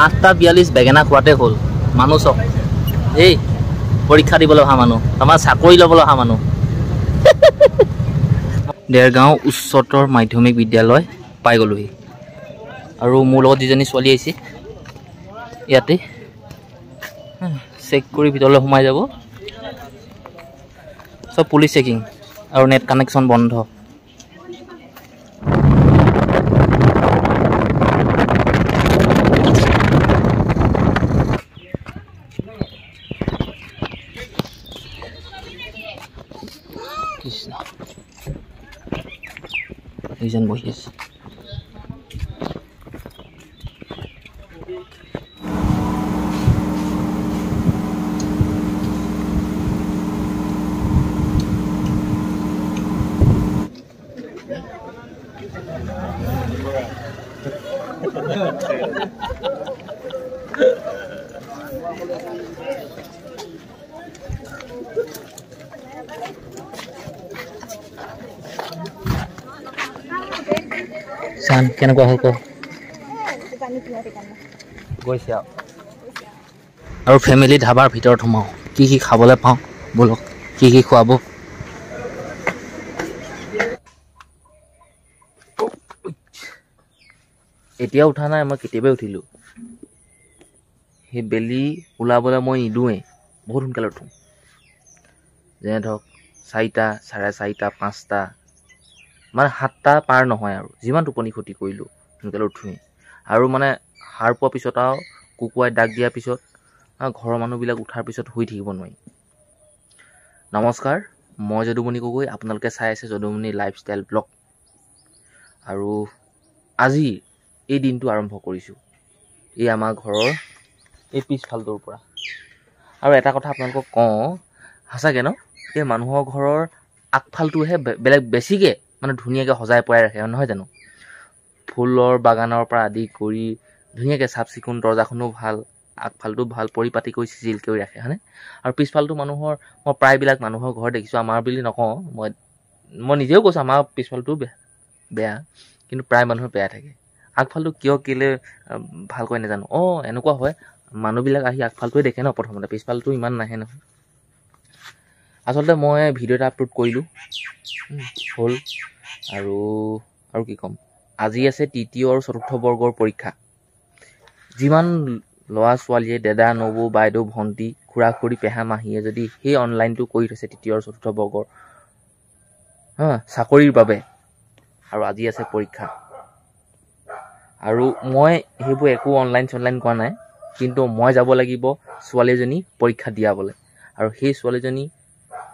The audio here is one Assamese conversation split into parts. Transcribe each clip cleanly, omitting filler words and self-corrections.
8:42 বেগেনা খোৱাতে হ'ল মানুহ চব এই পৰীক্ষা দিবলৈ অহা মানুহ আমাৰ চাকৰি ল'বলৈ অহা মানুহ দেৰগাঁও উচ্চতৰ মাধ্যমিক বিদ্যালয় পাই গ'লোহি আৰু মোৰ লগত যিজনী ছোৱালী আহিছে ইয়াতে চেক কৰি ভিতৰলৈ সোমাই যাব সব পুলিচ চেকিং আৰু নেট কানেকশ্যন বন্ধ এইজন বহি আছে চান কেনেকুৱা হ'ল ক গৈছে আৰু ফেমিলি ধাবাৰ ভিতৰত সোমাওঁ কি কি খাবলৈ পাওঁ বলক কি কি খুৱাব এতিয়া উঠা নাই মই কেতিয়াবাই উঠিলোঁ সেই বেলি ওলাবলৈ মই নিদিওঁৱেই বহুত সোনকালে উঠোঁ যেনে ধৰক 4টা 4:30 5টা মানে 7টা পাৰ নহয় আৰু যিমান টোপনি ক্ষতি কৰিলোঁ সোনকালে উঠোৱেই আৰু মানে সাৰ পোৱাৰ পিছত আৰু কুকুৰাই ডাক দিয়াৰ পিছত ঘৰৰ মানুহবিলাক উঠাৰ পিছত শুই থাকিব নোৱাৰি নমস্কাৰ মই যদুমণি গগৈ আপোনালোকে চাই আছে যদুমণি লাইফষ্টাইল ব্লগ আৰু আজি এই দিনটো আৰম্ভ কৰিছোঁ এই আমাৰ ঘৰৰ এই পিছফালটোৰ পৰা আৰু এটা কথা আপোনালোকক কওঁ সঁচাকৈ ন এই মানুহৰ ঘৰৰ আগফালটোহে বেলেগ বেছিকৈ মানে ধুনীয়াকৈ সজাই পৰাই ৰাখে নহয় জানো ফুলৰ বাগানৰ পৰা আদি কৰি ধুনীয়াকৈ চাফ চিকুণ দৰ্জাখনো ভাল আগফালটো ভাল পৰিপাটি কৰি চিজিল কৰি ৰাখে হয়নে আৰু পিছফালটো মানুহৰ মই প্ৰায়বিলাক মানুহৰ ঘৰ দেখিছোঁ আমাৰ বুলি নকওঁ মই নিজেও কৈছোঁ আমাৰ পিছফালটো বেয়া কিন্তু প্ৰায় মানুহৰ বেয়া থাকে আগফালটো কিয় কেলৈ ভালকৈ নাজানো এনেকুৱা হয় মানুহবিলাক আহি আগফালটোৱে দেখে ন প্ৰথমতে পিছফালটো ইমান নাহে নহয় আচলতে মই ভিডিঅ' এটা আপলোড কৰিলোঁ হ'ল আৰু কি ক'ম আজি আছে 3য় আৰু 4ৰ্থ বৰ্গৰ পৰীক্ষা যিমান ল'ৰা ছোৱালীয়ে দাদা নবৌ বাইদেউ ভণ্টি খুৰা খুৰী পেহা মাহীয়ে যদি সেই অনলাইনটো কৰি থৈছে 3য় আৰু 4ৰ্থ বৰ্গৰ চাকৰিৰ বাবে আৰু আজি আছে পৰীক্ষা আৰু মই সেইবোৰ একো অনলাইন চনলাইন কৰা নাই কিন্তু মই যাব লাগিব ছোৱালীজনী পৰীক্ষা দিয়াবলৈ আৰু সেই ছোৱালীজনী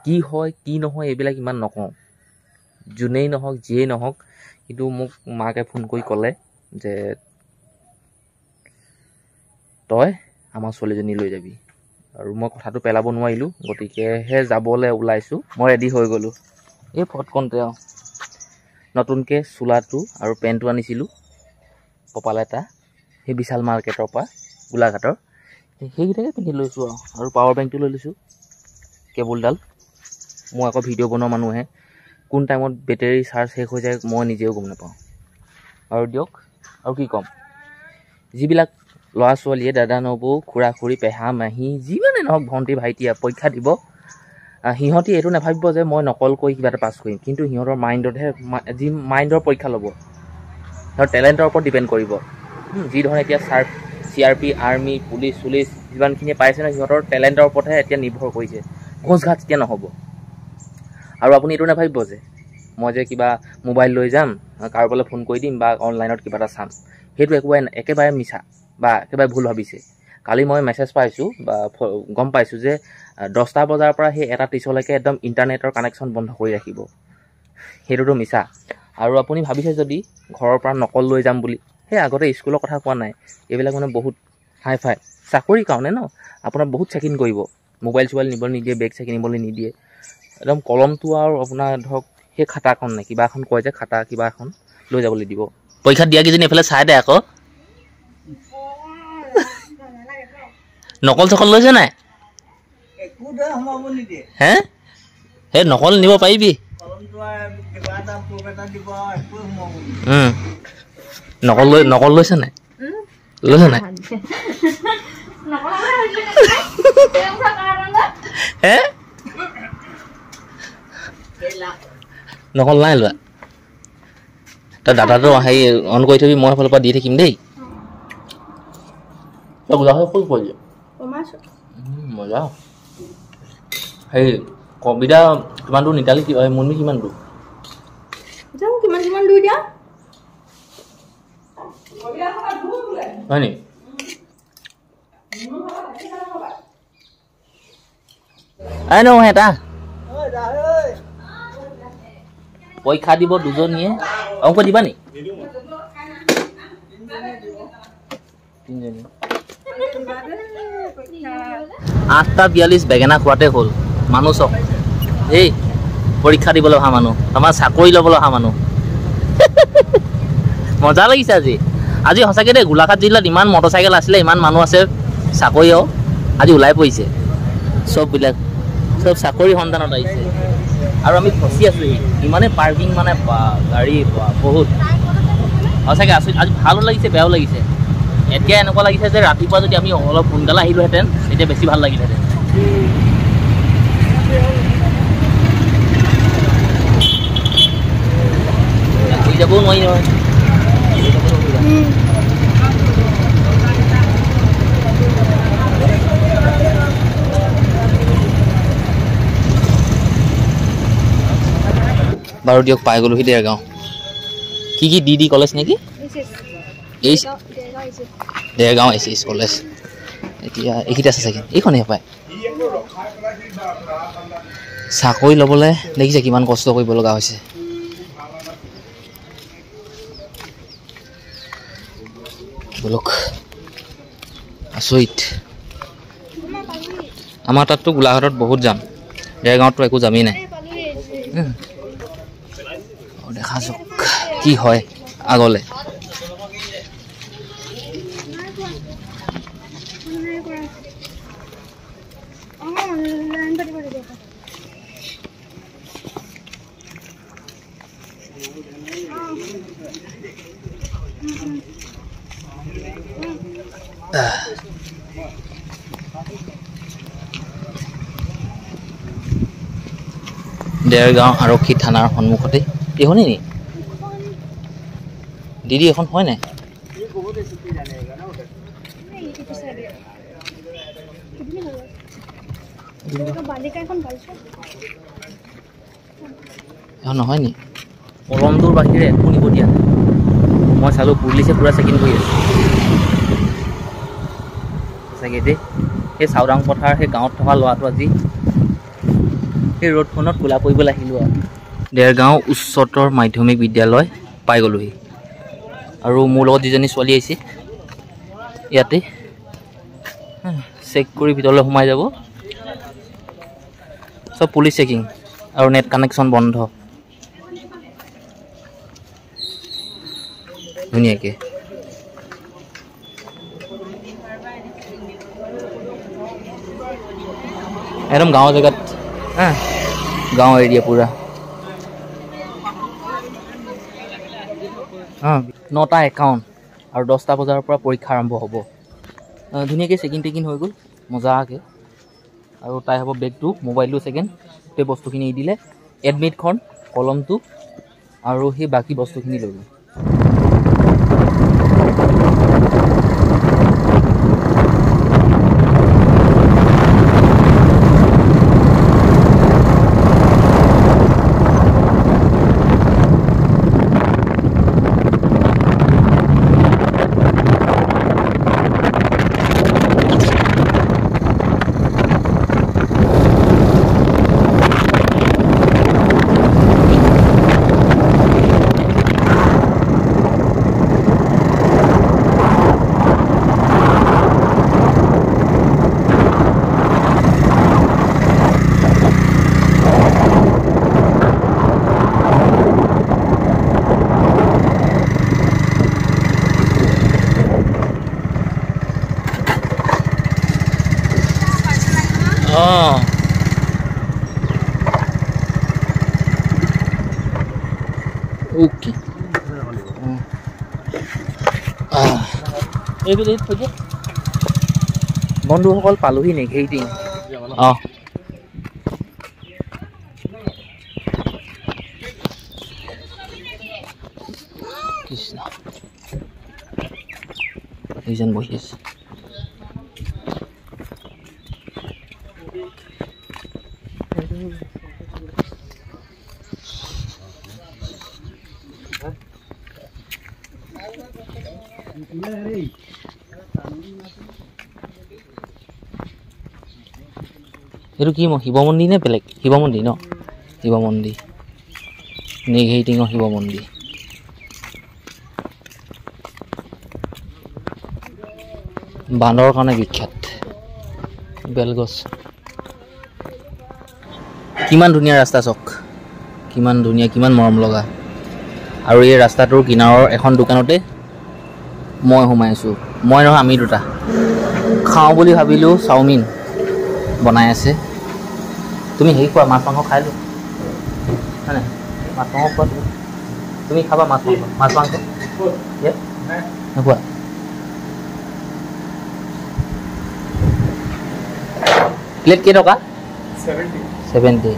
কি হয় কি নহয় এইবিলাক ইমান নকওঁ যোনেই নহওক যিয়েই নহওক কিন্তু মোক মাকে ফোন কৰি ক'লে যে তই আমাৰ ছোৱালীজনী লৈ যাবি আৰু মই কথাটো পেলাব নোৱাৰিলোঁ গতিকেহে যাবলৈ ওলাইছোঁ মই ৰেডি হৈ গ'লোঁ এই ফটকনতে নতুনকৈ চোলাটো আৰু পেণ্টটো আনিছিলোঁ কপাল এটা সেই বিশাল মাৰ্কেটৰ পৰা গোলাঘাটৰ সেইকেইটাকে পিন্ধি লৈছোঁ আৰু পাৱাৰ বেংকটো লৈ লৈছোঁ কেবুলডাল মই আকৌ ভিডিঅ' বনোৱা মানুহে কোন টাইমত বেটেৰী চাৰ্জ শেষ হৈ যায় মই নিজেও গম নাপাওঁ আৰু দিয়ক আৰু কি ক'ম যিবিলাক ল'ৰা ছোৱালীয়ে দাদা নবৌ খুৰা খুৰী পেহা মাহী যিমানে নহওক ভণ্টি ভাইটিয়ে পৰীক্ষা দিব সিহঁতি এইটো নাভাবিব যে মই নকল কৰি কিবা এটা পাছ কৰিম কিন্তু সিহঁতৰ মাইণ্ডতহে যি মাইণ্ডৰ পৰীক্ষা ল'ব সিহঁতৰ টেলেণ্টৰ ওপৰত ডিপেণ্ড কৰিব যিধৰণে এতিয়া CRP আৰ্মি পুলিচ চুলিচ যিমানখিনি পাইছে ন সিহঁতৰ টেলেণ্টৰ ওপৰতহে এতিয়া নিৰ্ভৰ কৰিছে ঘোচ ঘাট এতিয়া নহ'ব আৰু আপুনি এইটো নাভাবিব যে মই যে কিবা মোবাইল লৈ যাম কাৰোবালৈ ফোন কৰি দিম বা অনলাইনত কিবা এটা চাম সেইটো একেবাৰে মিছা বা একেবাৰে ভুল ভাবিছে কালি মই মেছেজ পাইছোঁ বা গম পাইছোঁ যে 10টা বজাৰ পৰা সেই 1টা 30লৈকে একদম ইণ্টাৰনেটৰ কানেকশ্যন বন্ধ কৰি ৰাখিব সেইটোতো মিছা আৰু আপুনি ভাবিছে যদি ঘৰৰ পৰা নকল লৈ যাম বুলি সেই আগতে স্কুলৰ কথা কোৱা নাই এইবিলাক মানে বহুত হাই ফাই চাকৰিৰ কাৰণে ন আপোনাৰ বহুত চেকিং কৰিব মোবাইল চোবাইল নিবলৈ নিদিয়ে বেগ চেক নিবলৈ নিদিয়ে একদম কলমটো আৰু আপোনাৰ ধৰক সেই খাতাখন নাই কিবা এখন কয় যে খাতা কিবা এখন লৈ যাবলৈ দিব পৰীক্ষা দিয়া কেইজনী এফালে চাই দে আকৌ নকল চকল লৈছে নাই হে সেই নকল নিব পাৰিবি নকল লৈছে নাই ললে নাই হে নকল নাই লোৱা তই দাদাটো হেৰি অন কৰি থবি মই ফালৰ পৰা দি থাকিম দেই তই গোলাঘাট ফুল কৰিলি মজা হেৰি কবিতা কিমান দূৰ নিতালি মুনমি কিমান দূৰ কিমান দূৰ দিয়া হয় নি আই ন এটা পৰীক্ষা দিব দুজনীয়ে অংক দিবা নি 8:42 বেগেনা খোৱাতে হ'ল মানুহ চক এই পৰীক্ষা দিবলৈ অহা মানুহ আমাৰ চাকৰি ল'বলৈ অহা মানুহ মজা লাগিছে আজি আজি সঁচাকৈ দেই গোলাঘাট জিলাত ইমান মটৰচাইকেল আছিলে ইমান মানুহ আছে চাকৰিও আজি ওলাই পৰিছে চববিলাক চব চাকৰি সন্ধানত আহিছে আৰু আমি ফচি আছোঁ ইমানে পাৰ্কিং মানে গাড়ী বহুত সঁচাকৈ আছোঁ আজি ভালো লাগিছে বেয়াও লাগিছে এতিয়া এনেকুৱা লাগিছে যে ৰাতিপুৱা যদি আমি অলপ সোনকালে আহিলোহেঁতেন তেতিয়া বেছি ভাল লাগিলেহেঁতেন ঘূৰি যাবও নোৱাৰি নহয় বাৰু দিয়ক পাই গ'লোহি দেৰগাঁও কি ডি কলেজ নেকি দেৰগাঁও এইচ কলেজ এতিয়া এইখিনিতে আছে চাগে এইখনেই পায় চাকৰি ল'বলৈ দেখিছে কিমান কষ্ট কৰিব লগা হৈছে বলক আচৰিত আমাৰ তাততো গোলাঘাটত বহুত যাম দেৰগাঁৱততো একো যামেই নাই দেখা যাওক কি হয় আগলৈ দেৰগাঁও আৰক্ষী থানাৰ সন্মুখতে এইখনেই নি দিদি এখন হয় নাই এখন নহয় নি কলমটোৰ বাহিৰে একো নিব দিয়া নাই মই চালোঁ পুলিচে পূৰা চেকিং কৰি আছে চাগে দেই সেই চাওদাং পথাৰ সেই গাঁৱত থকা ল'ৰাটো আজি সেই ৰোডখনত কোলা কৰিবলৈ আহিলোঁ আৰু দেৰগাঁও উচ্চতৰ মাধ্যমিক বিদ্যালয় পাই গ'লোহি আৰু মোৰ লগত যিজনী ছোৱালী আহিছে ইয়াতে চেক কৰি ভিতৰলৈ সোমাই যাব চব পুলিচ চেকিং আৰু নেট কানেকশ্যন বন্ধ ধুনীয়াকৈ একদম গাঁৱৰ জেগাত গাঁও এৰিয়া পূৰা 9:51 আৰু 10টা বজাৰ পৰা পৰীক্ষা আৰম্ভ হ'ব ধুনীয়াকৈ চেকিং টেকিং হৈ গ'ল মজাকৈ আৰু তাই হ'ব বেগটো মোবাইলটো ছেকেণ্ড সেই বস্তুখিনি দিলে এডমিটখন কলমটো আৰু সেই বাকী বস্তুখিনি লৈ গ'ল ওকে এইটো থৈ দিয়া বন্ধুসকল পালোহি নেঘেৰিটিং অঁ কৃষ্ণ এইজন বহি আছে এইটো কি শিৱ মন্দিৰ নে বেলেগ শিৱ মন্দিৰ ন শিৱ মন্দিৰ নেঘেৰিটিঙৰ শিৱ মন্দিৰ বান্দৰৰ কাৰণে বিখ্যাত বেলগছ কিমান ধুনীয়া ৰাস্তা চাওক কিমান ধুনীয়া কিমান মৰম লগা আৰু এই ৰাস্তাটোৰ কিনাৰৰ এখন দোকানতে মই সোমাইছোঁ মই নহয় আমি দুটা খাওঁ বুলি ভাবিলোঁ চাওমিন বনাই আছে তুমি হেৰি খোৱা মাছ মাংস খাই লো হয় নাই মাছ মাংস খোৱা তুমি খাবা মাছ মাংস নোখোৱা প্লেট কেইটকা 70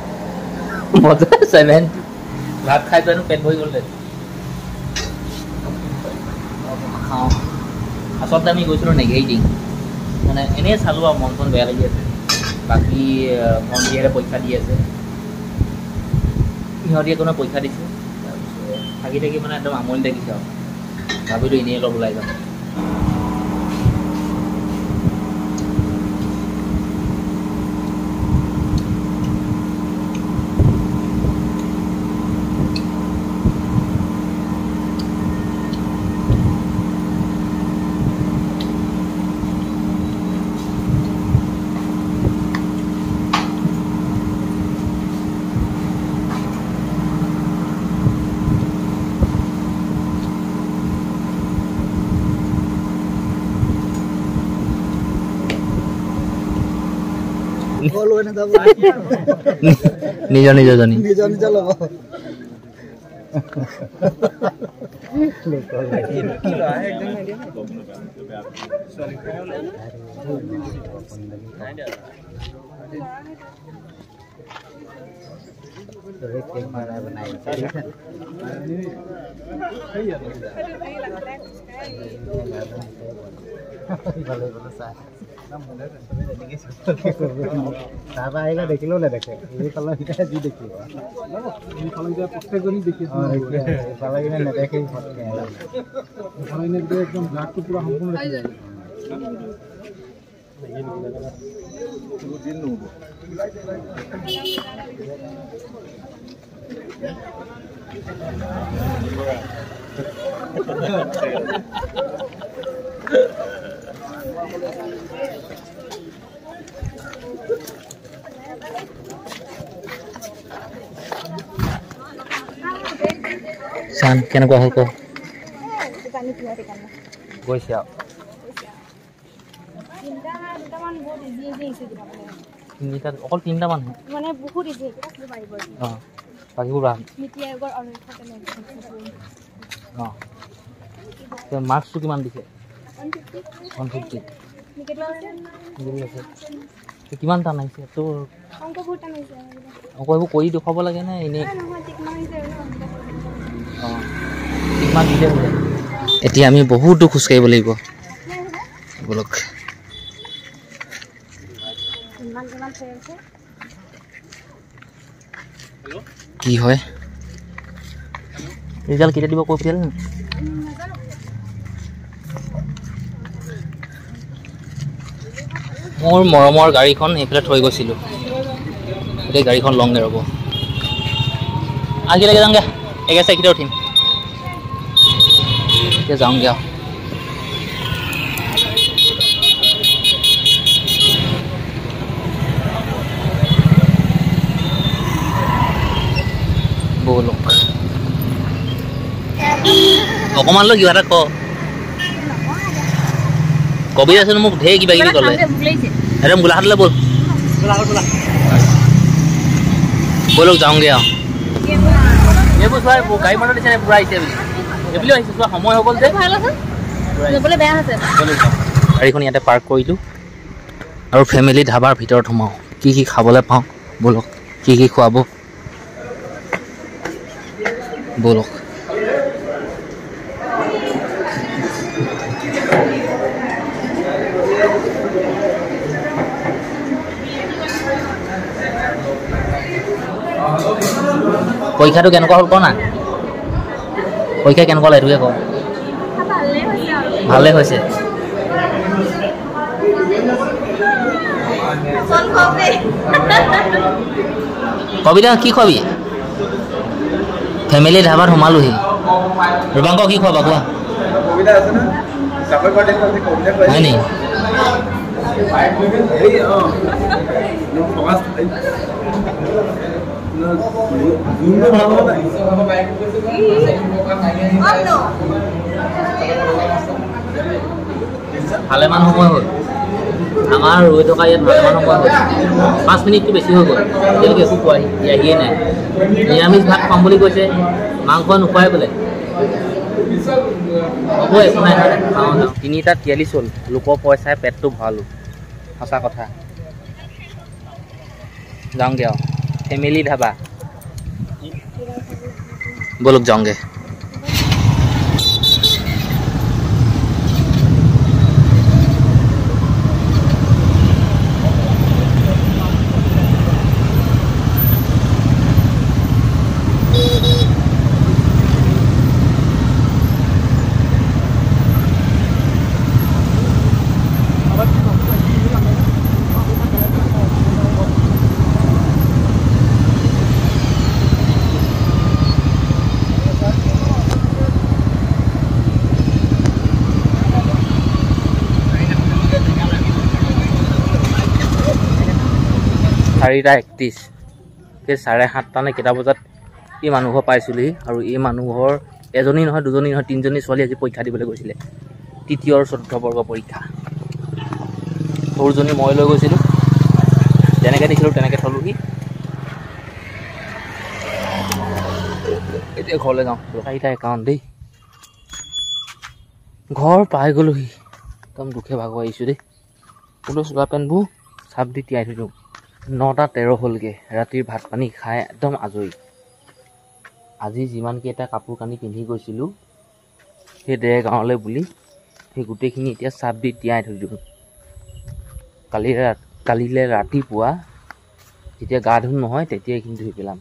মজা 70 ভাত খাই পেনো পেট ভৰি গ'ল খাওঁ আচলতে আমি গৈছিলোঁ নেঘেৰিটিং মানে এনেই চালোঁ আৰু মন চন বেয়া লাগি আছে বাকী ভণ্টিহঁতে পৰীক্ষা দি আছে সিহঁতি কোনো পৰীক্ষা দিছে তাৰপিছত থাকি থাকি মানে একদম আমনি লাগিছে আৰু ভাবিলোঁ এনেই অলপ ওলাই যাম নিজৰ নিজৰ জনী নিজৰ নিজৰ ল'ব দাদা আহিলে দেখিলেও নেদেখে এইফালৰ কেইটা যি দেখিব প্ৰত্যেকজনী দেখি এইফালে কিনে নেদেখে একদম ব্লাডটো পুৰা সম্পূৰ্ণ দেখি যায় চান কেনেকুৱা হ'ল কওঁ গৈছে আৰু অকল তিনিটা মানুহ মানে বহুত ইজি অঁ বাকীবোৰ মাৰ্কছটো কিমান দিছে 150 কিমান টান আহিছে তোৰ অংক এইবোৰ কৰি দেখুৱাব লাগে নে এনেই অঁ কিমান দিলে বোলে এতিয়া আমি বহুত দূৰ খোজকাঢ়িব লাগিব বলক কি হয় ৰিজাল্ট কেতিয়া দিব কৈ পঠিয়ালে মোৰ মৰমৰ গাড়ীখন এইফালে থৈ গৈছিলোঁ গোটেই গাড়ীখন লংগে ৰ'ব আজিলৈকে যাওঁগে একে চাইকেলতে উঠিম এতিয়া যাওঁগে আৰু বলক অকণমান লৈ কিবা এটা কবি আছে মোক ঢেৰ কিবা কিবি ক'লে একদম গোলাঘাটলৈ ব'ল ব'লক যাওঁগৈ আৰু এইবোৰ চোৱা গাড়ী মটৰ দিছে পূৰা আহিছে বুলি এইবুলিও আহিছে চোৱা সময় হৈ গ'ল যে গাড়ীখন ইয়াতে পাৰ্ক কৰিলোঁ আৰু ফেমিলি ধাবাৰ ভিতৰত সোমাওঁ কি কি খাবলৈ পাওঁ ব'লক কি কি খুৱাব ব'লক পৰীক্ষাটো কেনেকুৱা হ'ল ক না পৰীক্ষা কেনেকুৱা হ'ল এইটোকে কওঁ ভালে হৈছে কবিতা কি খুৱাবি ফেমিলি ধাবাত সোমালোহি ৰূপাংক কি খুৱাবা কোৱা হয় নি ভালেমান সময় হ'ল আমাৰ ৰৈ থকা ইয়াত ভালেমান সময় হ'ল 5 মিনিটটো বেছি হৈ গ'ল এতিয়ালৈকে একো খোৱাহি আহিয়ে নাই নিৰামিষ ভাত খাম বুলি কৈছে মাংস নোখোৱাই বোলে হ'ব একো নাই খাওঁ 3টা 43 হ'ল লোকৰ পইচাই পেটটো ভৰালোঁ সঁচা কথা যাওঁগৈ আৰু ফেমিলি ধাবা ব'লক যাওঁগৈ চাৰিটা 31 সেই 7:30 নে কেইটা বজাত এই মানুহঘৰ পাইছিলোহি আৰু এই মানুহঘৰ এজনী নহয় দুজনী নহয় তিনিজনী ছোৱালী আজি পৰীক্ষা দিবলৈ গৈছিলে তৃতীয় আৰু চতুৰ্থ বৰ্গ পৰীক্ষা সৰুজনী মই লৈ গৈছিলোঁ যেনেকৈ দেখিলোঁ তেনেকৈ থ'লোহি এতিয়া ঘৰলৈ যাওঁ 4টা 51 দেই ঘৰ পাই গ'লোহি একদম দুখে ভাগৰ আহিছোঁ দেই কোনো চোলা পেণ্টবোৰ চাপ দি তিয়াই থৈ দিওঁ 9টা 13 হ'লগৈ ৰাতিৰ ভাত পানী খাই একদম আজৰি আজি যিমানকেইটা কাপোৰ কানি পিন্ধি গৈছিলোঁ সেই গাঁৱলৈ বুলি সেই গোটেইখিনি এতিয়া চাপ দি তিয়াই থৈ দিওঁ কালিলৈ ৰাতিপুৱা যেতিয়া গা ধুম নহয় তেতিয়াই এইখিনি ধুই পেলাম